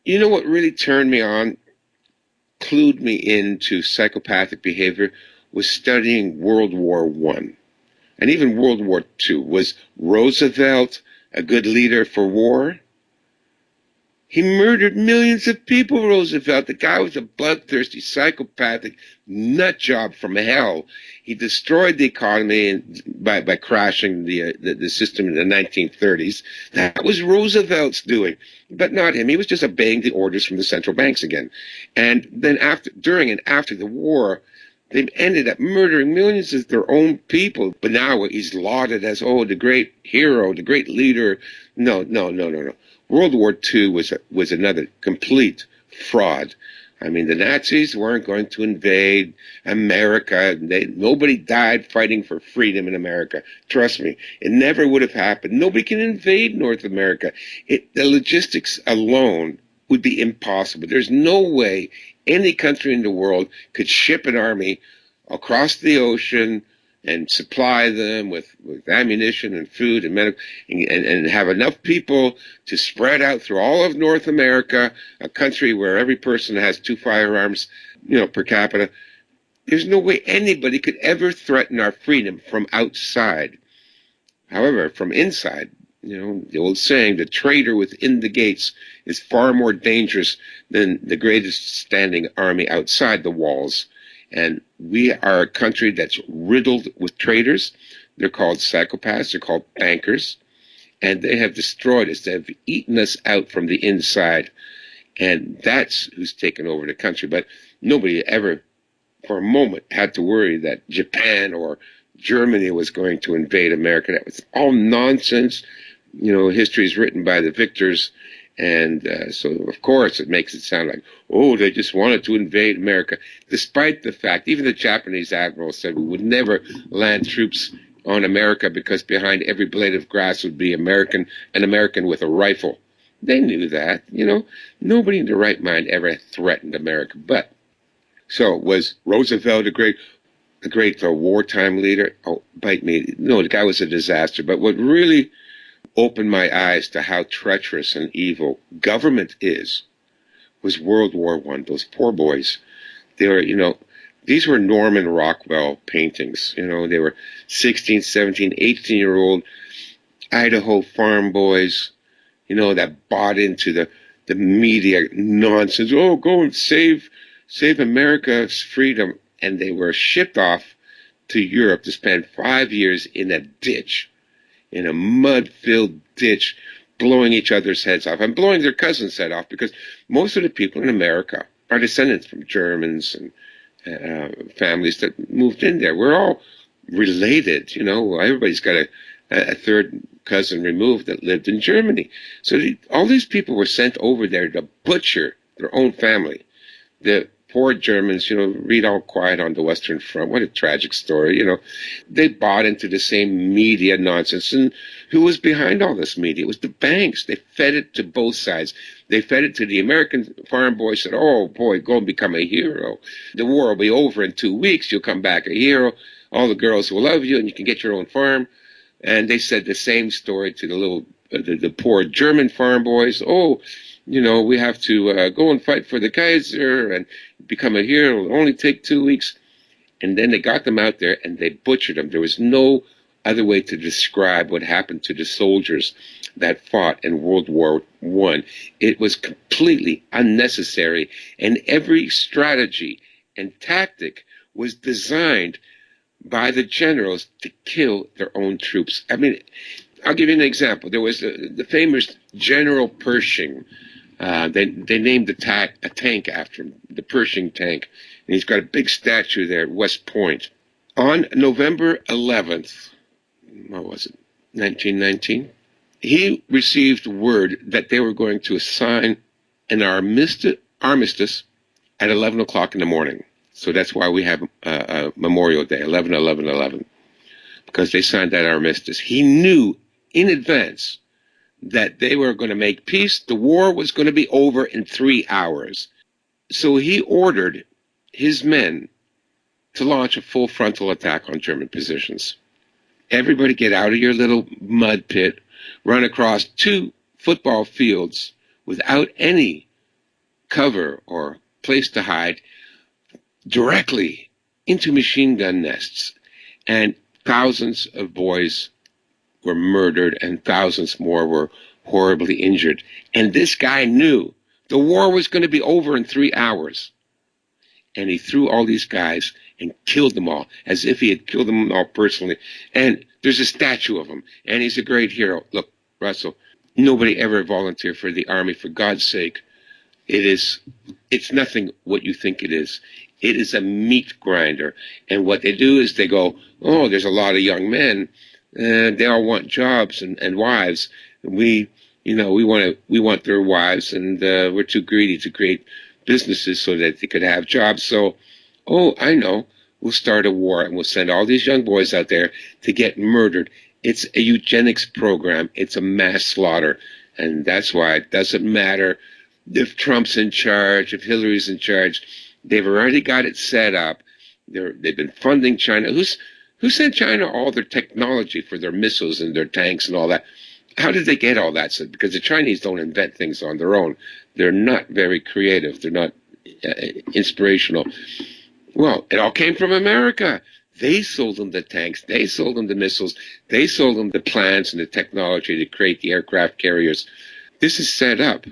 You know what really turned me on, clued me into psychopathic behavior, was studying World War I. And even World War II. Was Roosevelt a good leader for war? He murdered millions of people, Roosevelt. The guy was a bloodthirsty, psychopathic nut job from hell. He destroyed the economy by crashing the system in the 1930s. That was Roosevelt's doing, but not him. He was just obeying the orders from the central banks again. And then during and after the war, they ended up murdering millions of their own people. But now he's lauded as, the great hero, the great leader. No. World War II was another complete fraud. I mean, the Nazis weren't going to invade America. Nobody died fighting for freedom in America. Trust me, it never would have happened. Nobody can invade North America. The logistics alone would be impossible. There's no way any country in the world could ship an army across the ocean and supply them with ammunition and food and medical, and have enough people to spread out through all of North America, a country where every person has 2 firearms, per capita. There's no way anybody could ever threaten our freedom from outside. However, from inside, the old saying, the traitor within the gates is far more dangerous than the greatest standing army outside the walls. And we are a country that's riddled with traitors. They're called psychopaths. They're called bankers. And they have destroyed us. They have eaten us out from the inside. And that's who's taken over the country. But nobody ever, for a moment, had to worry that Japan or Germany was going to invade America. That was all nonsense. History is written by the victors. And so, of course, it makes it sound like, they just wanted to invade America, despite the fact, even the Japanese admiral said we would never land troops on America because behind every blade of grass would be an American with a rifle. They knew that, Nobody in their right mind ever threatened America. But, so was Roosevelt a great wartime leader? Oh, bite me. No, the guy was a disaster. But what really opened my eyes to how treacherous and evil government is was World War One. Those poor boys. They were, these were Norman Rockwell paintings. They were 16, 17, 18-year-old Idaho farm boys, that bought into the media nonsense. Oh, go and save America's freedom. And they were shipped off to Europe to spend 5 years in a ditch, in a mud-filled ditch, blowing each other's heads off and blowing their cousins' head off, because most of the people in America are descendants from Germans and families that moved in there. We're all related, Everybody's got a third cousin removed that lived in Germany. So all these people were sent over there to butcher their own family. The poor Germans, read All Quiet on the Western Front. What a tragic story, They bought into the same media nonsense. And who was behind all this media? It was the banks. They fed it to both sides. They fed it to the American farm boys, said, oh, boy, go and become a hero. The war will be over in 2 weeks. You'll come back a hero. All the girls will love you, and you can get your own farm. And they said the same story to the poor German farm boys. Oh, we have to go and fight for the Kaiser and become a hero. It'll only take 2 weeks. And then they got them out there and they butchered them. There was no other way to describe what happened to the soldiers that fought in World War I. It was completely unnecessary. And every strategy and tactic was designed by the generals to kill their own troops. I mean, I'll give you an example. There was the famous General Pershing. They named a tank after him, the Pershing tank. And he's got a big statue there at West Point. On November 11th, what was it, 1919, he received word that they were going to assign an armistice at 11 o'clock in the morning. So that's why we have Memorial Day, 11/11/11, because they signed that armistice. He knew in advance that they were going to make peace. The war was going to be over in 3 hours. So he ordered his men to launch a full frontal attack on German positions. Everybody get out of your little mud pit, run across 2 football fields without any cover or place to hide, directly into machine gun nests. And thousands of boys were murdered and thousands more were horribly injured. And this guy knew the war was going to be over in 3 hours. And he threw all these guys and killed them all, as if he had killed them all personally. And there's a statue of him, and he's a great hero. Look, Russell, nobody ever volunteered for the army, for God's sake. It's nothing what you think it is. It is a meat grinder. And what they do is they go, oh, there's a lot of young men, and they all want jobs and wives. We want their wives, and we're too greedy to create businesses so that they could have jobs. So, oh, I know, we'll start a war and we'll send all these young boys out there to get murdered. It's a eugenics program. It's a mass slaughter. And that's why it doesn't matter if Trump's in charge, if Hillary's in charge. They've already got it set up. They've been funding China. Who sent China all their technology for their missiles and their tanks and all that? How did they get all that? So, because the Chinese don't invent things on their own. They're not very creative. They're not inspirational. Well, it all came from America. They sold them the tanks. They sold them the missiles. They sold them the plans and the technology to create the aircraft carriers. This is set up,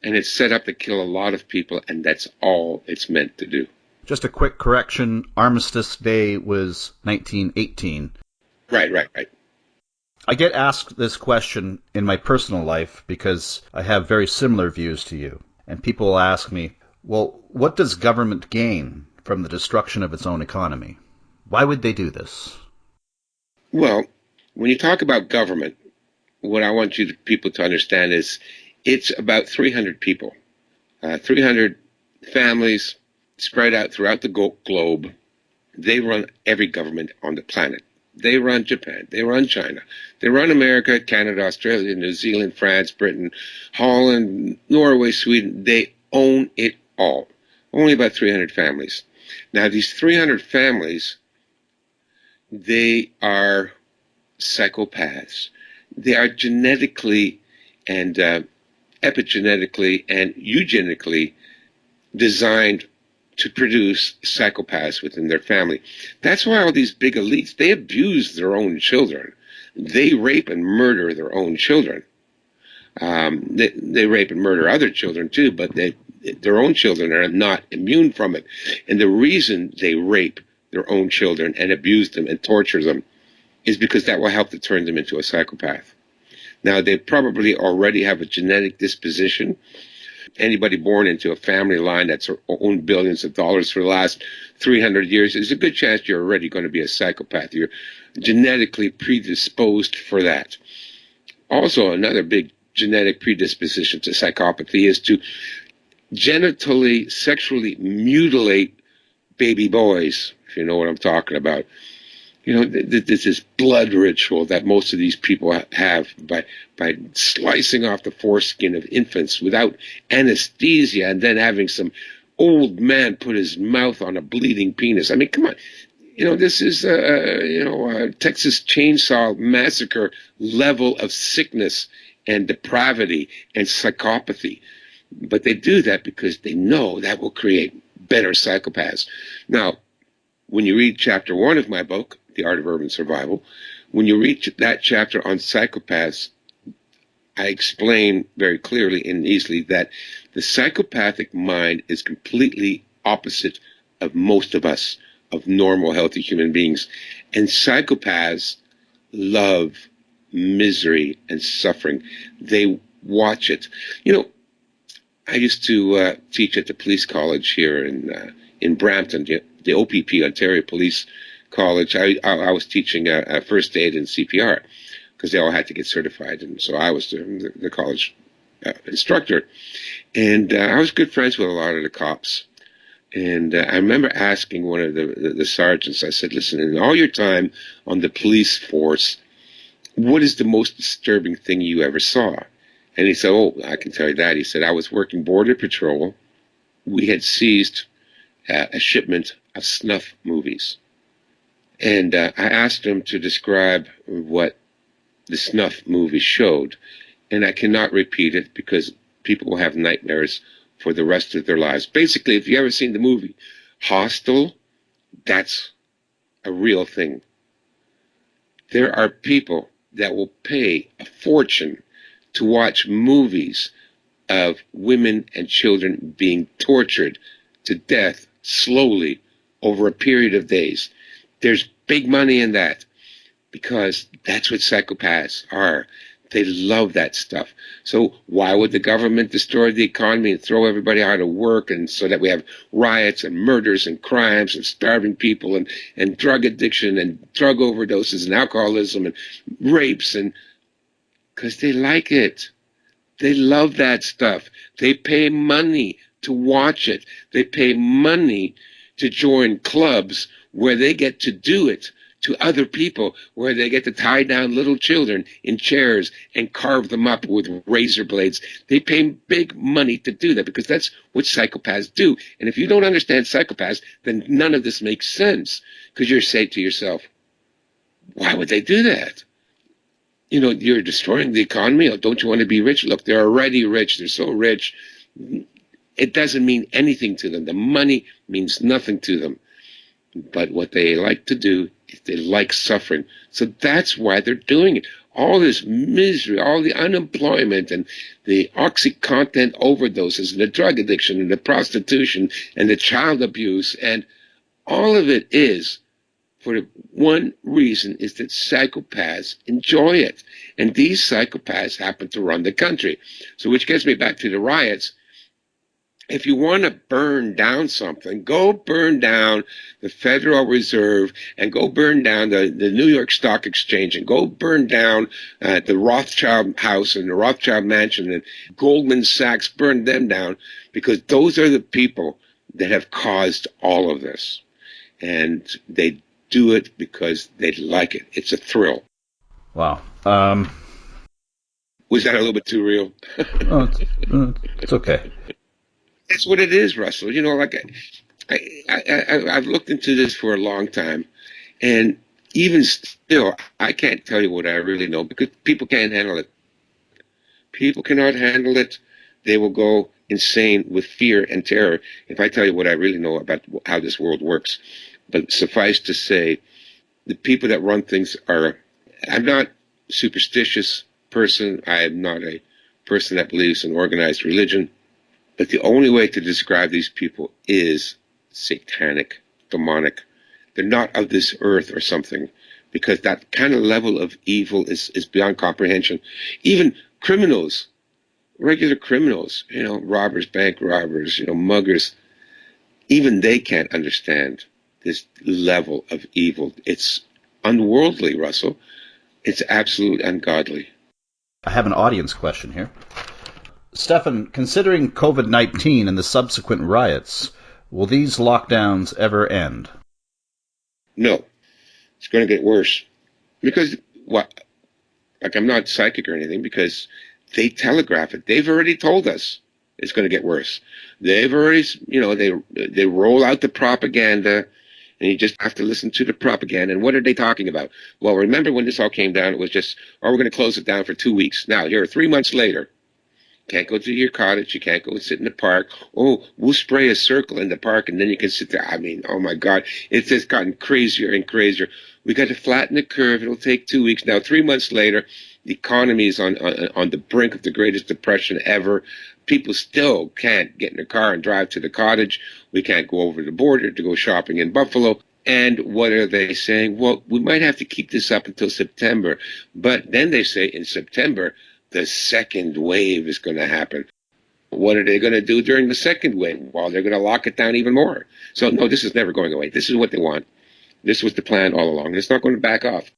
and it's set up to kill a lot of people, and that's all it's meant to do. Just a quick correction. Armistice Day was 1918. Right. I get asked this question in my personal life because I have very similar views to you. And people ask me, well, what does government gain from the destruction of its own economy? Why would they do this? Well, when you talk about government, what I want people to understand is it's about 300 people, 300 families spread out throughout the globe. They run every government on the planet. They run Japan. They run China. They run America, Canada, Australia, New Zealand, France, Britain, Holland, Norway, Sweden. They own it all. Only about 300 families. Now, these 300 families, they are psychopaths. They are genetically and epigenetically and eugenically designed to produce psychopaths within their family. That's why all these big elites, they abuse their own children. They rape and murder their own children. They rape and murder other children too, but their own children are not immune from it. And the reason they rape their own children and abuse them and torture them is because that will help to turn them into a psychopath. Now, they probably already have a genetic disposition. Anybody born into a family line that's owned billions of dollars for the last 300 years, there's a good chance you're already going to be a psychopath. You're genetically predisposed for that. Also, another big genetic predisposition to psychopathy is to genitally, sexually mutilate baby boys, if you know what I'm talking about. You know, this is blood ritual that most of these people have by slicing off the foreskin of infants without anesthesia and then having some old man put his mouth on a bleeding penis. I mean, come on. You know, this is, a Texas Chainsaw Massacre level of sickness and depravity and psychopathy. But they do that because they know that will create better psychopaths. Now, when you read chapter 1 of my book, The Art of Urban Survival, when you read that chapter on psychopaths, I explain very clearly and easily that the psychopathic mind is completely opposite of most of us, of normal, healthy human beings. And psychopaths love misery and suffering. They watch it. You know, I used to teach at the police college here in Brampton, the OPP, Ontario Police College. I was teaching first aid and CPR because they all had to get certified, and so I was the college instructor. And I was good friends with a lot of the cops. And I remember asking one of the sergeants, I said, listen, in all your time on the police force, what is the most disturbing thing you ever saw? And he said, oh, I can tell you that. He said, I was working border patrol. We had seized a shipment of snuff movies. And I asked him to describe what the snuff movie showed. And I cannot repeat it because people will have nightmares for the rest of their lives. Basically, if you ever seen the movie Hostel, that's a real thing. There are people that will pay a fortune to watch movies of women and children being tortured to death slowly over a period of days. There's big money in that because that's what psychopaths are. They love that stuff. So why would the government destroy the economy and throw everybody out of work, and so that we have riots and murders and crimes and starving people and drug addiction and drug overdoses and alcoholism and rapes? And because they like it. They love that stuff. They pay money to watch it. They pay money to join clubs where they get to do it to other people, where they get to tie down little children in chairs and carve them up with razor blades. They pay big money to do that because that's what psychopaths do. And if you don't understand psychopaths, then none of this makes sense, because you're saying to yourself, why would they do that? You know, you're destroying the economy. Oh, don't you want to be rich? Look, they're already rich. They're so rich. It doesn't mean anything to them. The money means nothing to them. But what they like to do is they like suffering. So that's why they're doing it. All this misery, all the unemployment and the OxyContin overdoses and the drug addiction and the prostitution and the child abuse, and all of it is for one reason, is that psychopaths enjoy it. And these psychopaths happen to run the country. So which gets me back to the riots. If you want to burn down something, go burn down the Federal Reserve and go burn down the New York Stock Exchange and go burn down the Rothschild House and the Rothschild Mansion and Goldman Sachs, burn them down, because those are the people that have caused all of this. And they do it because they like it. It's a thrill. Wow. Was that a little bit too real? Oh, it's okay. That's what it is, Russell. You know, like I've looked into this for a long time, and even still, I can't tell you what I really know because people can't handle it. People cannot handle it. They will go insane with fear and terror if I tell you what I really know about how this world works. But suffice to say, the people that run things are, I'm not a superstitious person. I am not a person that believes in organized religion. But the only way to describe these people is satanic, demonic. They're not of this earth or something, because that kind of level of evil is beyond comprehension. Even criminals, regular criminals, robbers, bank robbers, muggers, even they can't understand this level of evil. It's unworldly, Russell. It's absolutely ungodly. I have an audience question here. Stefan, considering COVID-19 and the subsequent riots, will these lockdowns ever end? No, it's going to get worse. Because, what? Like, I'm not psychic or anything, because they telegraph it. They've already told us it's going to get worse. They've already, they roll out the propaganda, and you just have to listen to the propaganda. And what are they talking about? Well, remember when this all came down, it was just, we're going to close it down for 2 weeks. Now, here, 3 months later, can't go to your cottage. You can't go and sit in the park. Oh, we'll spray a circle in the park, and then you can sit there. I mean, oh my God, it's just gotten crazier and crazier. We got to flatten the curve. It'll take 2 weeks. Now, 3 months later, the economy is on the brink of the greatest depression ever. People still can't get in a car and drive to the cottage. We can't go over the border to go shopping in Buffalo. And what are they saying? Well, we might have to keep this up until September. But then they say in September, the second wave is going to happen. What are they going to do during the second wave? Well, they're going to lock it down even more. So, no, this is never going away. This is what they want. This was the plan all along. It's not going to back off.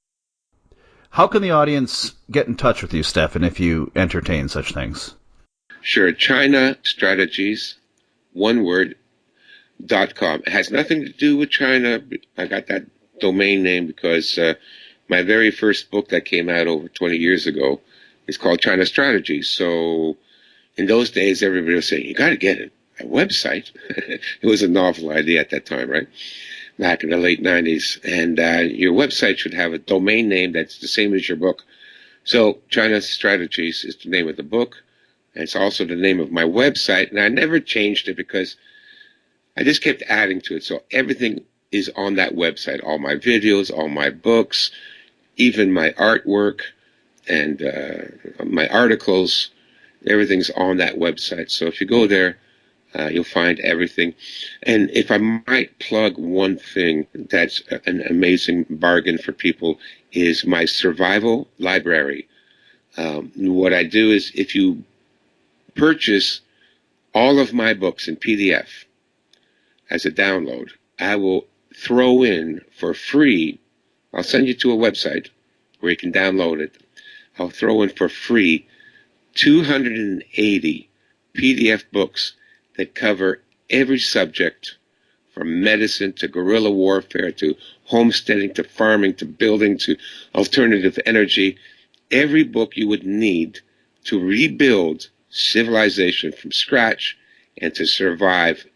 How can the audience get in touch with you, Stefan, if you entertain such things? Sure. China Strategies, one word, .com. It has nothing to do with China. I got that domain name because my very first book that came out over 20 years ago is called China Strategies. So in those days, everybody was saying, you got to get a website. It was a novel idea at that time, right? Back in the late 90s. And your website should have a domain name that's the same as your book. So China Strategies is the name of the book. And it's also the name of my website. And I never changed it because I just kept adding to it. So everything is on that website. All my videos, all my books, even my artwork and my articles, everything's on that website. So if you go there, you'll find everything. And if I might plug one thing that's an amazing bargain for people is my survival library. What I do is if you purchase all of my books in PDF as a download, I will throw in for free. I'll send you to a website where you can download it. I'll throw in for free 280 PDF books that cover every subject from medicine to guerrilla warfare to homesteading to farming to building to alternative energy. Every book you would need to rebuild civilization from scratch and to survive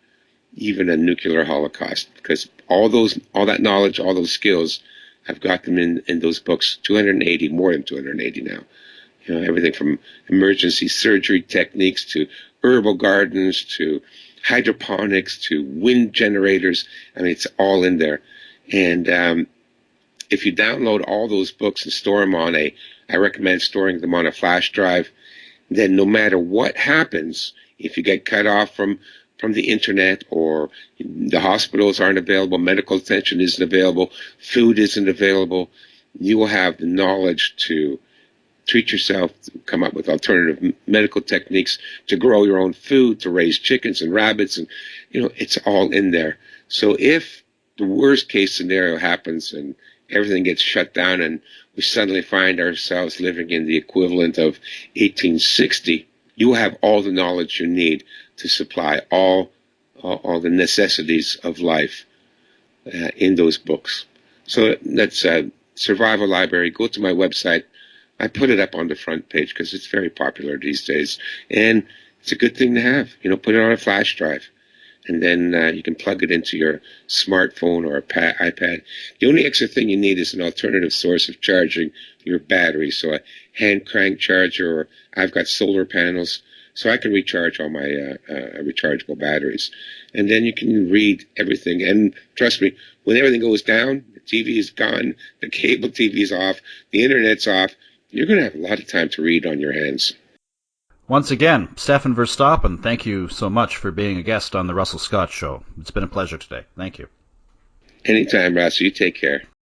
even a nuclear holocaust, because all that knowledge, all those skills, I've got them in those books. 280, more than 280 now. Everything from emergency surgery techniques to herbal gardens to hydroponics to wind generators. I mean, it's all in there. And if you download all those books and store them I recommend storing them on a flash drive, then no matter what happens, if you get cut off from the internet or the hospitals aren't available, medical attention isn't available, food isn't available, you will have the knowledge to treat yourself, to come up with alternative medical techniques, to grow your own food, to raise chickens and rabbits, and it's all in there. So if the worst case scenario happens and everything gets shut down and we suddenly find ourselves living in the equivalent of 1860, you will have all the knowledge you need to supply all the necessities of life in those books. So that's Survival Library. Go to my website. I put it up on the front page because it's very popular these days. And it's a good thing to have. Put it on a flash drive. And then you can plug it into your smartphone or iPad. The only extra thing you need is an alternative source of charging your battery. So a hand crank charger, or I've got solar panels. so I can recharge all my rechargeable batteries. And then you can read everything. And trust me, when everything goes down, the TV is gone, the cable TV is off, the internet's off, you're going to have a lot of time to read on your hands. Once again, Stefan Verstappen, thank you so much for being a guest on the Russell Scott Show. It's been a pleasure today. Thank you. Anytime, Russ. You take care.